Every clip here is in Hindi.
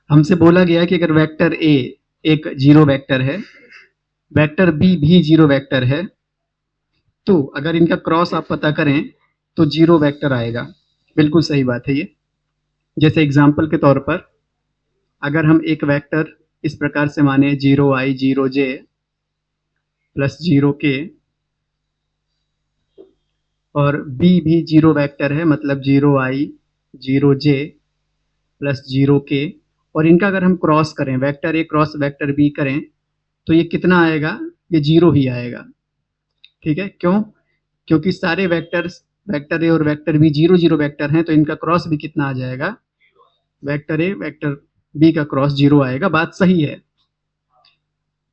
हमसे बोला गया कि अगर वेक्टर ए एक जीरो वेक्टर है, वेक्टर बी भी जीरो वेक्टर है, तो अगर इनका क्रॉस आप पता करें तो जीरो वेक्टर आएगा। बिल्कुल सही बात है ये। जैसे एग्जाम्पल के तौर पर अगर हम एक वेक्टर इस प्रकार से माने 0i 0j प्लस 0k, और b भी जीरो वेक्टर है, मतलब 0i 0j प्लस 0k, और इनका अगर हम क्रॉस करें, vector A cross vector B करें, तो ये कितना आएगा? ये जीरो ही आएगा। ठीक है, क्यों? क्योंकि सारे वेक्टर्स, वेक्टर ए और vector B zero zero vector हैं, तो इनका क्रॉस भी कितना आ जाएगा? वेक्टर ए वेक्टर बी का क्रॉस जीरो आएगा। बात सही है।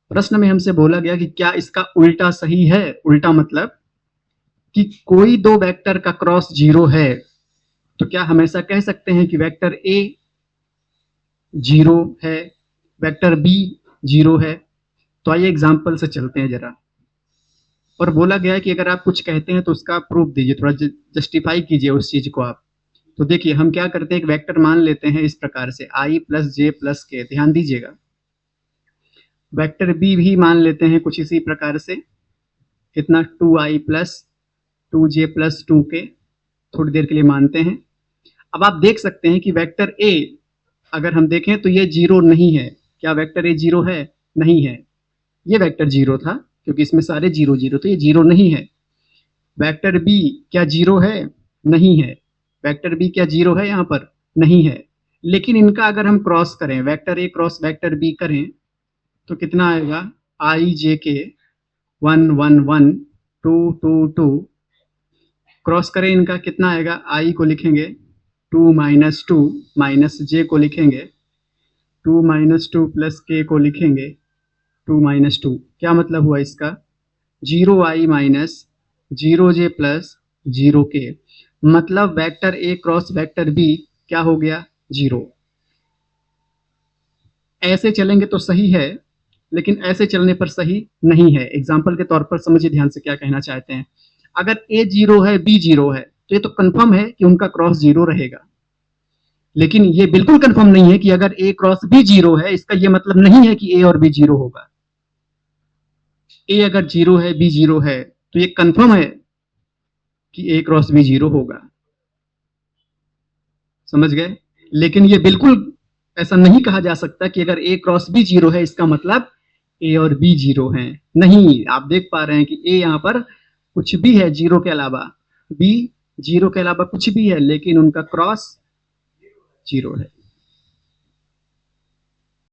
प्रश्न में हमसे बोला गया कि क्या इसका उल्टा सही है? उल्टा मतलब कि कोई दो वेक्टर का क्रॉस जीरो है, तो क्या हम ऐसा कह सकते हैं कि वेक्टर ए जीरो है, वेक्टर बी जीरो है? तो आइए एग्जाम्पल से चलते हैं जरा। और बोला गया है कि अगर आप कुछ कहते हैं तो उसका प्रूफ दीजिए, थोड़ा जस्टिफाई कीजिए उस चीज को आप। तो देखिए हम क्या करते हैं, एक वेक्टर मान लेते हैं इस प्रकार से i प्लस जे प्लस के। ध्यान दीजिएगा। वेक्टर बी भी मान लेते हैं कुछ इसी प्रकार से, कितना? 2i plus 2j plus 2k। थोड़ी देर के लिए मानते हैं। अब आप देख सकते हैं कि वेक्टर ए अगर हम देखें तो ये जीरो नहीं है। क्या वेक्टर ए जीरो है? नहीं है। ये वेक्टर जीरो था क्योंकि इसमें सारे जीरो जीरो, तो ये जीरो नहीं है। वेक्टर बी क्या जीरो है? नहीं है। वेक्टर बी क्या जीरो है? यहाँ पर नहीं है। लेकिन इनका अगर हम क्रॉस करें, vector A cross vector B करें, तो कितना आएगा? आई जे के 1 1 1 2 2 2। क्रॉस करें इनका, कितना आएगा? आई को लिखेंगे 2 माइनस 2 माइनस जे को लिखेंगे 2 माइनस 2 प्लस के को लिखेंगे 2 माइनस 2। क्या मतलब हुआ इसका? 0i minus 0j plus 0k। मतलब vector A cross vector B क्या हो गया? जीरो। ऐसे चलेंगे तो सही है, लेकिन ऐसे चलने पर सही नहीं है। एग्जाम्पल के तौर पर समझिए ध्यान से क्या कहना चाहते हैं। अगर ए जीरो है, बी जीरो है, तो ये तो कंफर्म है कि उनका क्रॉस जीरो रहेगा। लेकिन ये बिल्कुल कंफर्म नहीं है कि अगर ए क्रॉस बी जीरो है, इसका ये मतलब नहीं है कि ए और बी जीरो होगा। ए अगर जीरो है, बी जीरो है, तो ये कंफर्म है कि ए क्रॉस बी जीरो होगा। समझ गए? लेकिन ये बिल्कुल ऐसा नहीं कहा जा सकता कि अगर ए क्रॉस बी जीरो है, इसका मतलब ए और बी जीरो हैं। नहीं, आप देख पा रहे हैं कि ए यहां पर कुछ भी है जीरो के अलावा, बी जीरो के अलावा कुछ भी है, लेकिन उनका क्रॉस जीरो है।